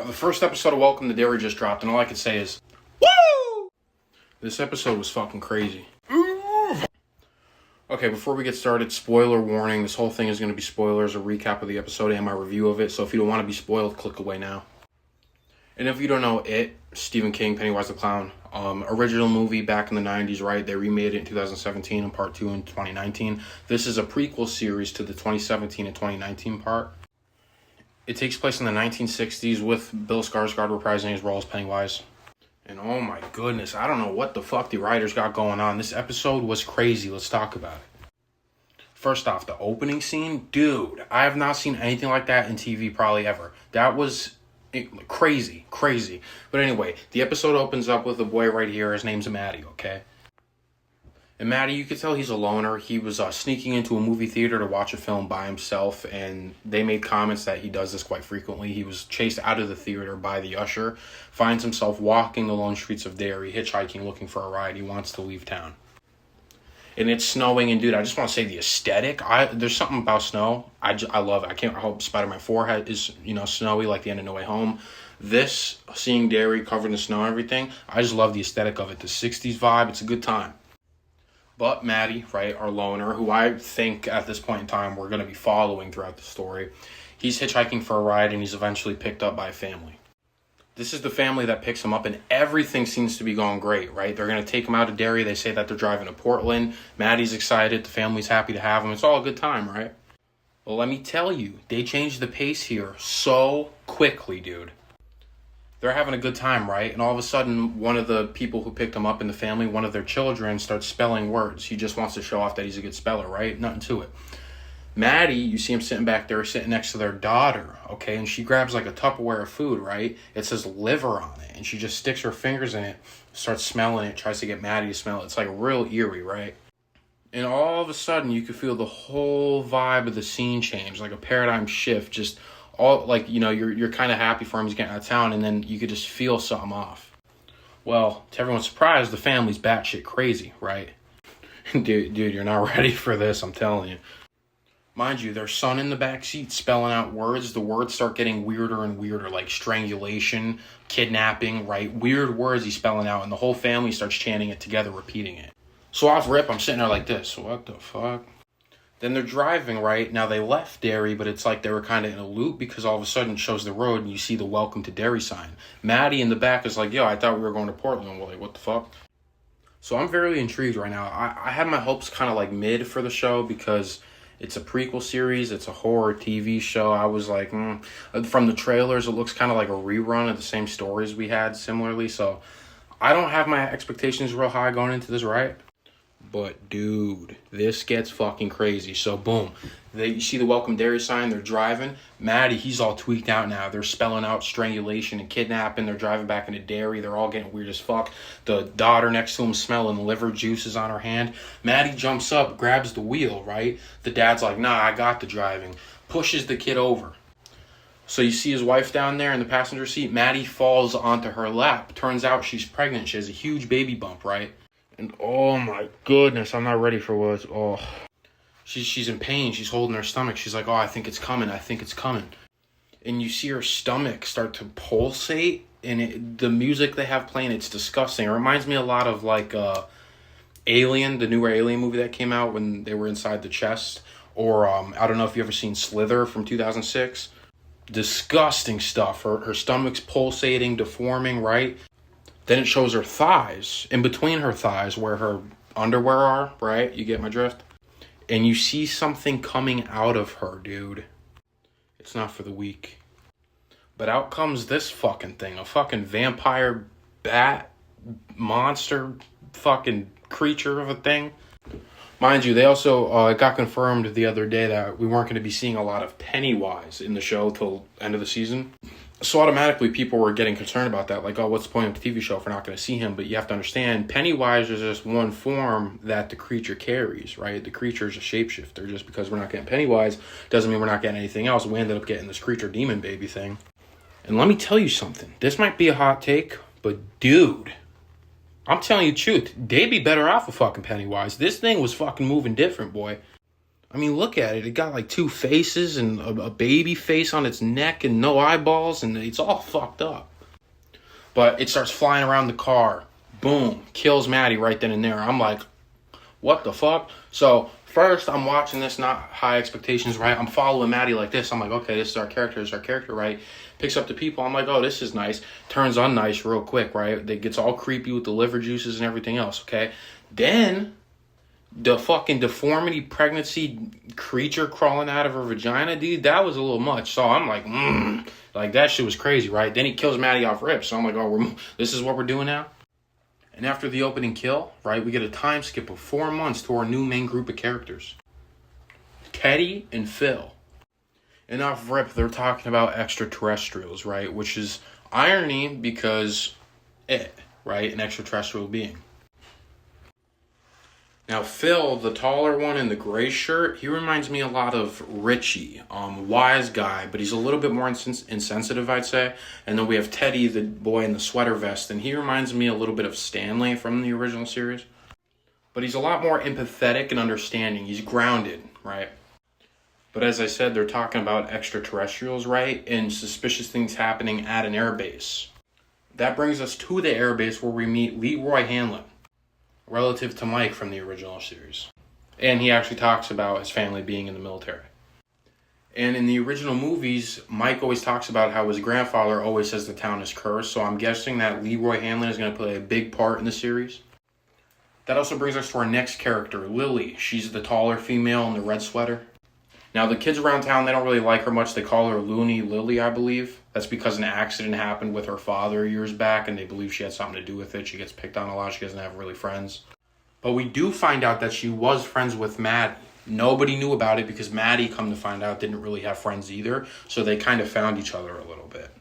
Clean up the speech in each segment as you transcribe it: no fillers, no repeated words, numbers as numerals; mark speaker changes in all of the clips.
Speaker 1: The first episode of Welcome to Derry just dropped, and all I can say is, woo! This episode was fucking crazy. Okay, before we get started, spoiler warning. This whole thing is going to be spoilers, a recap of the episode and my review of it. So if you don't want to be spoiled, click away now. And if you don't know it, Stephen King, Pennywise the Clown. Original movie back in the 90s, right? They remade it in 2017 and part 2 in 2019. This is a prequel series to the 2017 and 2019 part. It takes place in the 1960s with Bill Skarsgård reprising his role as Pennywise. And oh my goodness, I don't know what the fuck the writers got going on. This episode was crazy. Let's talk about it. First off, the opening scene. Dude, I have not seen anything like that in TV probably ever. That was crazy. But anyway, the episode opens up with a boy right here. His name's Maddie, okay? And Maddie, you could tell he's a loner. He was sneaking into a movie theater to watch a film by himself, and they made comments that he does this quite frequently. He was chased out of the theater by the usher, finds himself walking the lone streets of Derry, hitchhiking, looking for a ride. He wants to leave town. And it's snowing, and dude, I just want to say the aesthetic. There's something about snow. I love it. I hope Spider-Man 4 is, snowy like the end of No Way Home. This, seeing Derry covered in snow and everything, I just love the aesthetic of it. The 60s vibe, it's a good time. But Maddie, right, our loner, who I think at this point in time we're going to be following throughout the story, he's hitchhiking for a ride and he's eventually picked up by a family. This is the family that picks him up and everything seems to be going great, right? They're going to take him out of Derry. They say that they're driving to Portland. Maddie's excited. The family's happy to have him. It's all a good time, right? Well, let me tell you, they changed the pace here so quickly, dude. They're having a good time, right? And all of a sudden, one of the people who picked him up in the family, one of their children, starts spelling words. He just wants to show off that he's a good speller, right? Nothing to it. Maddie, you see him sitting back there, sitting next to their daughter, okay? And she grabs like a Tupperware of food, right? It says liver on it. And she just sticks her fingers in it, starts smelling it, tries to get Maddie to smell it. It's like real eerie, right? And all of a sudden, you could feel the whole vibe of the scene change, like a paradigm shift, just all like, you're kind of happy for him, he's getting out of town, and then you could just feel something off. Well, to everyone's surprise, the family's batshit crazy, right? Dude, you're not ready for this, I'm telling you. Mind you, their son in the backseat spelling out words. The words start getting weirder and weirder, like strangulation, kidnapping, right? Weird words he's spelling out, and the whole family starts chanting it together, repeating it. So off rip, I'm sitting there like this. What the fuck? Then they're driving, right? Now they left Derry, but it's like they were kind of in a loop because all of a sudden it shows the road and you see the Welcome to Derry sign. Maddie in the back is like, yo, I thought we were going to Portland. We're like, what the fuck? So I'm very intrigued right now. I had my hopes kind of like mid for the show because it's a prequel series. It's a horror TV show. I was like, from the trailers, it looks kind of like a rerun of the same stories we had similarly. So I don't have my expectations real high going into this, right? But dude, this gets fucking crazy. So boom, you see the Welcome Derry sign. They're driving. Maddie, he's all tweaked out now. They're spelling out strangulation and kidnapping. They're driving back into Derry. They're all getting weird as fuck. The daughter next to him smelling liver juices on her hand. Maddie jumps up, grabs the wheel, right? The dad's like, nah, I got the driving. Pushes the kid over. So you see his wife down there in the passenger seat. Maddie falls onto her lap. Turns out she's pregnant. She has a huge baby bump, right? And oh my goodness, I'm not ready for what. Oh, she's in pain. She's holding her stomach. She's like, oh, I think it's coming. And you see her stomach start to pulsate. And the music they have playing, it's disgusting. It reminds me a lot of like Alien, the newer Alien movie that came out when they were inside the chest. Or I don't know if you ever seen Slither from 2006. Disgusting stuff. Her stomach's pulsating, deforming, right? Then it shows her thighs, in between her thighs where her underwear are, right? You get my drift? And you see something coming out of her, dude. It's not for the weak. But out comes this fucking thing, a fucking vampire bat monster fucking creature of a thing. Mind you, they also, it got confirmed the other day that we weren't going to be seeing a lot of Pennywise in the show till end of the season. So automatically people were getting concerned about that. Like, oh, what's the point of the TV show if we're not going to see him? But you have to understand, Pennywise is just one form that the creature carries, right? The creature is a shapeshifter. Just because we're not getting Pennywise doesn't mean we're not getting anything else. We ended up getting this creature demon baby thing. And let me tell you something. This might be a hot take, but dude, I'm telling you the truth. They'd be better off with fucking Pennywise. This thing was fucking moving different, boy. I mean, look at it. It got like two faces and a baby face on its neck and no eyeballs, and it's all fucked up. But it starts flying around the car. Boom. Kills Maddie right then and there. I'm like, what the fuck? So first I'm watching this, not high expectations, right? I'm following Maddie like this. I'm like, okay, this is our character, right? Picks up the people. I'm like, oh, this is nice. Turns unnice real quick, right? It gets all creepy with the liver juices and everything else, okay? Then the fucking deformity pregnancy creature crawling out of her vagina, dude, that was a little much. So I'm like, like that shit was crazy, right? Then he kills Maddie off rip. So I'm like, oh, this is what we're doing now? And after the opening kill, right, we get a time skip of 4 months to our new main group of characters. Teddy and Phil. And off rip, they're talking about extraterrestrials, right? Which is irony because right? An extraterrestrial being. Now, Phil, the taller one in the gray shirt, he reminds me a lot of Richie. Wise guy, but he's a little bit more insensitive, I'd say. And then we have Teddy, the boy in the sweater vest, and he reminds me a little bit of Stanley from the original series. But he's a lot more empathetic and understanding. He's grounded, right? But as I said, they're talking about extraterrestrials, right? And suspicious things happening at an airbase. That brings us to the airbase where we meet Leroy Hanlon, relative to Mike from the original series. And he actually talks about his family being in the military. And in the original movies, Mike always talks about how his grandfather always says the town is cursed, so I'm guessing that Leroy Hanlon is going to play a big part in the series. That also brings us to our next character, Lily. She's the taller female in the red sweater. Now, the kids around town, they don't really like her much. They call her Looney Lily, I believe. That's because an accident happened with her father years back, and they believe she had something to do with it. She gets picked on a lot. She doesn't have really friends. But we do find out that she was friends with Maddie. Nobody knew about it because Maddie, come to find out, didn't really have friends either. So they kind of found each other a little bit.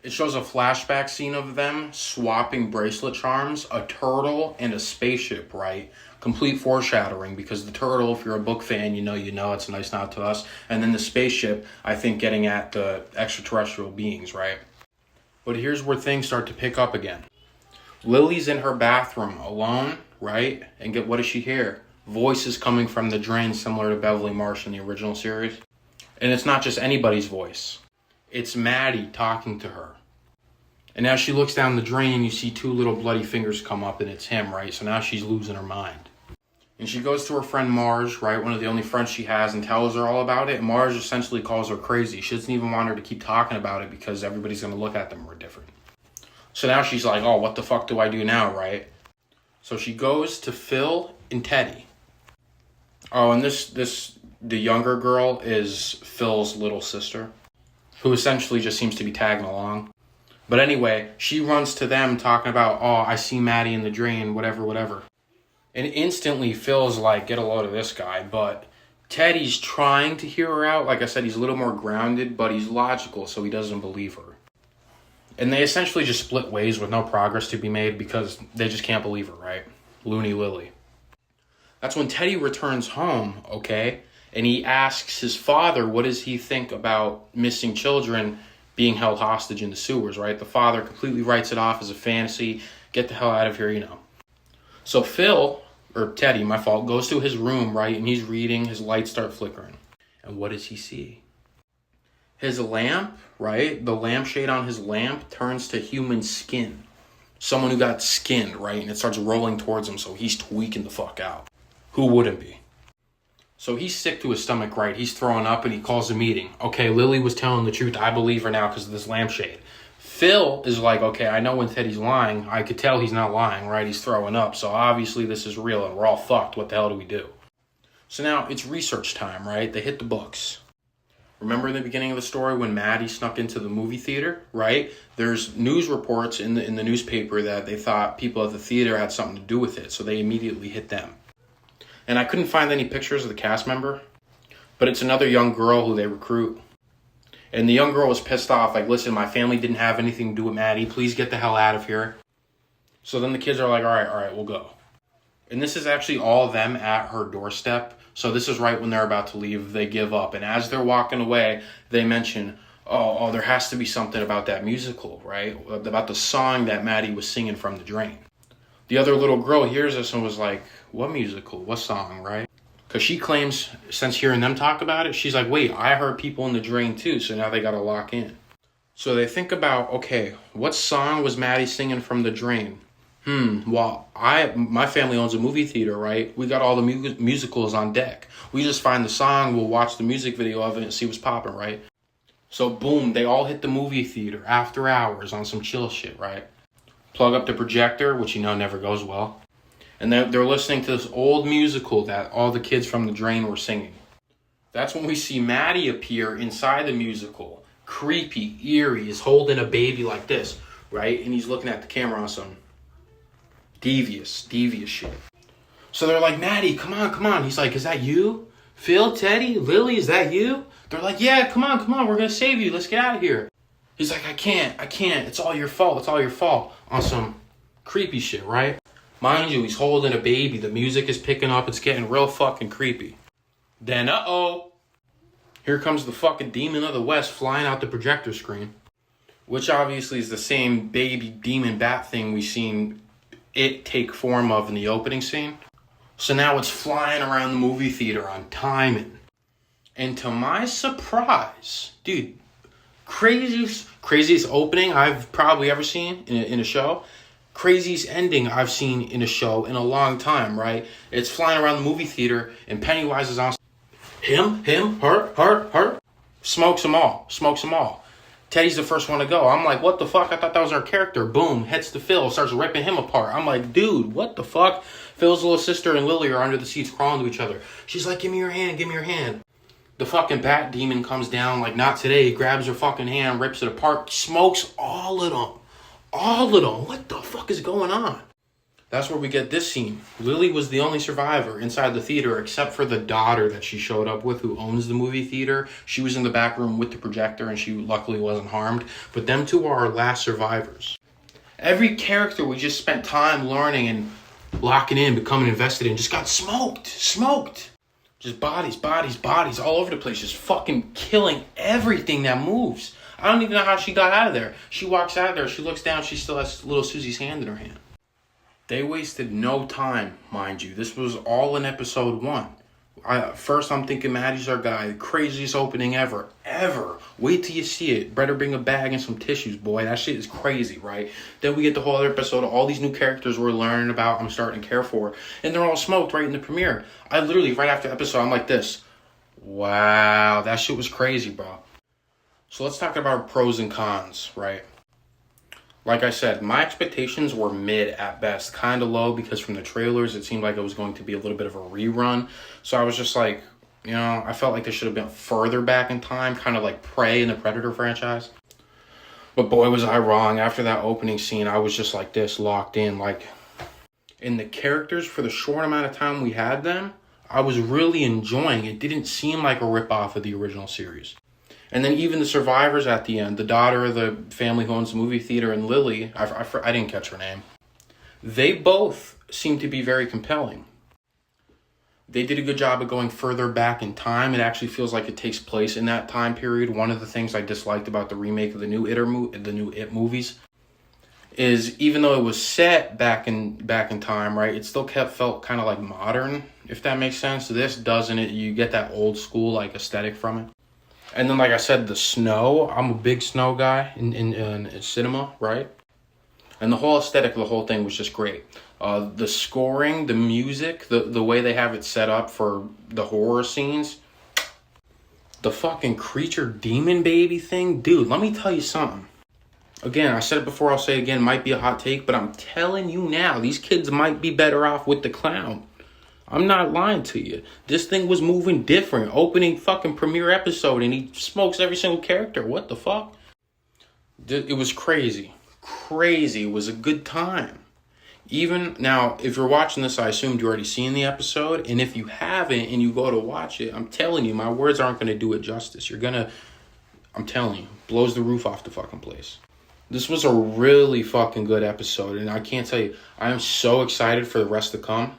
Speaker 1: It shows a flashback scene of them swapping bracelet charms, a turtle and a spaceship, right? Complete foreshadowing, because the turtle, if you're a book fan, you know, it's a nice nod to us. And then the spaceship, I think, getting at the extraterrestrial beings, right? But here's where things start to pick up again. Lily's in her bathroom alone, right? And what does she hear? Voices coming from the drain, similar to Beverly Marsh in the original series. And it's not just anybody's voice. It's Maddie talking to her. And as she looks down the drain, you see two little bloody fingers come up, and it's him, right? So now she's losing her mind. And she goes to her friend Marge, right? One of the only friends she has, and tells her all about it. And Marge essentially calls her crazy. She doesn't even want her to keep talking about it because everybody's going to look at them more different. So now she's like, oh, what the fuck do I do now, right? So she goes to Phil and Teddy. Oh, and the younger girl is Phil's little sister, who essentially just seems to be tagging along. But anyway, she runs to them talking about, oh, I see Maddie in the drain, whatever. And instantly Phil's like, get a load of this guy. But Teddy's trying to hear her out. Like I said, he's a little more grounded, but he's logical, so he doesn't believe her. And they essentially just split ways with no progress to be made because they just can't believe her, right? Looney Lily. That's when Teddy returns home, okay? And he asks his father, what does he think about missing children being held hostage in the sewers, right? The father completely writes it off as a fantasy. Get the hell out of here, you know. So Phil, or Teddy, my fault, goes to his room, right? And he's reading. His lights start flickering. And what does he see? His lamp, right? The lampshade on his lamp turns to human skin. Someone who got skinned, right? And it starts rolling towards him, so he's tweaking the fuck out. Who wouldn't be? So he's sick to his stomach, right? He's throwing up and he calls a meeting. Okay, Lily was telling the truth. I believe her now because of this lampshade. Phil is like, okay, I know when Teddy's lying. I could tell he's not lying, right? He's throwing up. So obviously this is real and we're all fucked. What the hell do we do? So now it's research time, right? They hit the books. Remember in the beginning of the story when Maddie snuck into the movie theater, right? There's news reports in the newspaper that they thought people at the theater had something to do with it. So they immediately hit them. And I couldn't find any pictures of the cast member, but it's another young girl who they recruit. And the young girl was pissed off, like, listen, my family didn't have anything to do with Maddie. Please get the hell out of here. So then the kids are like, all right, we'll go. And this is actually all them at her doorstep. So this is right when they're about to leave. They give up. And as they're walking away, they mention, oh, there has to be something about that musical, right? About the song that Maddie was singing from the drain. The other little girl hears this and was like, what musical? What song, right? Because she claims, since hearing them talk about it, she's like, wait, I heard people in the drain too, so now they got to lock in. So they think about, okay, what song was Maddie singing from the drain? Well, my family owns a movie theater, right? We got all the musicals on deck. We just find the song, we'll watch the music video of it and see what's popping, right? So boom, they all hit the movie theater after hours on some chill shit, right? Plug up the projector, which you know never goes well. And they're listening to this old musical that all the kids from the drain were singing. That's when we see Maddie appear inside the musical. Creepy, eerie, he's holding a baby like this, right? And he's looking at the camera on some devious shit. So they're like, Maddie, come on. He's like, is that you? Phil, Teddy, Lily, is that you? They're like, yeah, come on, we're gonna save you. Let's get out of here. He's like, I can't. It's all your fault. On some creepy shit, right? Mind you, he's holding a baby. The music is picking up. It's getting real fucking creepy. Then, here comes the fucking demon of the West flying out the projector screen. Which obviously is the same baby demon bat thing we seen it take form of in the opening scene. So now it's flying around the movie theater on timing. And to my surprise, dude, craziest opening I've probably ever seen in a show. Craziest ending I've seen in a show in a long time, right? It's flying around the movie theater and Pennywise is on him, her. Smokes them all. Teddy's the first one to go. I'm like, what the fuck? I thought that was our character. Boom, heads to Phil, starts ripping him apart. I'm like, dude, what the fuck? Phil's little sister and Lily are under the seats crawling to each other. She's like, give me your hand. The fucking bat demon comes down like, not today, grabs her fucking hand, rips it apart, smokes all of them. What the fuck is going on? That's where we get this scene. Lily was the only survivor inside the theater except for the daughter that she showed up with who owns the movie theater. She was in the back room with the projector and she luckily wasn't harmed. But them two are our last survivors. Every character we just spent time learning and locking in, becoming invested in, just got smoked. Just bodies all over the place. Just fucking killing everything that moves. I don't even know how she got out of there. She walks out of there, she looks down, she still has little Susie's hand in her hand. They wasted no time, mind you. This was all in episode 1. First, I'm thinking Maddie's our guy. The craziest opening ever. Wait till you see it. Better bring a bag and some tissues, boy. That shit is crazy, right? Then we get the whole other episode of all these new characters we're learning about, I'm starting to care for. And they're all smoked right in the premiere. I literally, right after the episode, I'm like this. Wow, that shit was crazy, bro. So let's talk about pros and cons, right? Like I said, my expectations were mid at best, kind of low, because from the trailers, it seemed like it was going to be a little bit of a rerun. So I was just like, I felt like they should have been further back in time, kind of like Prey in the Predator franchise. But boy, was I wrong. After that opening scene, I was just like this, locked in. Like, in the characters, for the short amount of time we had them, I was really enjoying it. It didn't seem like a ripoff of the original series. And then even the survivors at the end, the daughter of the family who owns the movie theater and Lily, I didn't catch her name. They both seem to be very compelling. They did a good job of going further back in time. It actually feels like it takes place in that time period. One of the things I disliked about the remake of the new It movies is even though it was set back in time, right, it still felt kind of like modern, if that makes sense. This doesn't. You get that old school like aesthetic from it. And then, like I said, the snow. I'm a big snow guy in cinema, right? And the whole aesthetic of the whole thing was just great. The scoring, the music, the way they have it set up for the horror scenes. The fucking creature demon baby thing. Dude, let me tell you something. Again, I said it before, I'll say it again. Might be a hot take, but I'm telling you now, these kids might be better off with the clown. I'm not lying to you. This thing was moving different. Opening fucking premiere episode and he smokes every single character. What the fuck? It was crazy. It was a good time. Even now, if you're watching this, I assumed you already seen the episode. And if you haven't and you go to watch it, I'm telling you, my words aren't going to do it justice. I'm telling you, blows the roof off the fucking place. This was a really fucking good episode. And I can't tell you, I am so excited for the rest to come.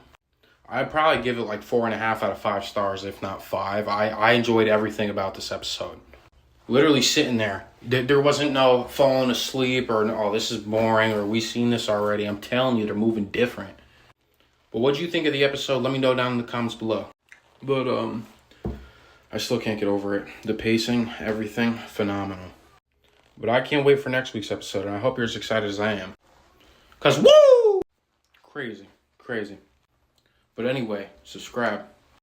Speaker 1: I'd probably give it like 4.5 out of 5 stars, if not 5. I enjoyed everything about this episode. Literally sitting there. There wasn't no falling asleep or, oh, this is boring or we seen this already. I'm telling you, they're moving different. But what do you think of the episode? Let me know down in the comments below. But I still can't get over it. The pacing, everything, phenomenal. But I can't wait for next week's episode, and I hope you're as excited as I am. Cause woo! Crazy. But anyway, subscribe.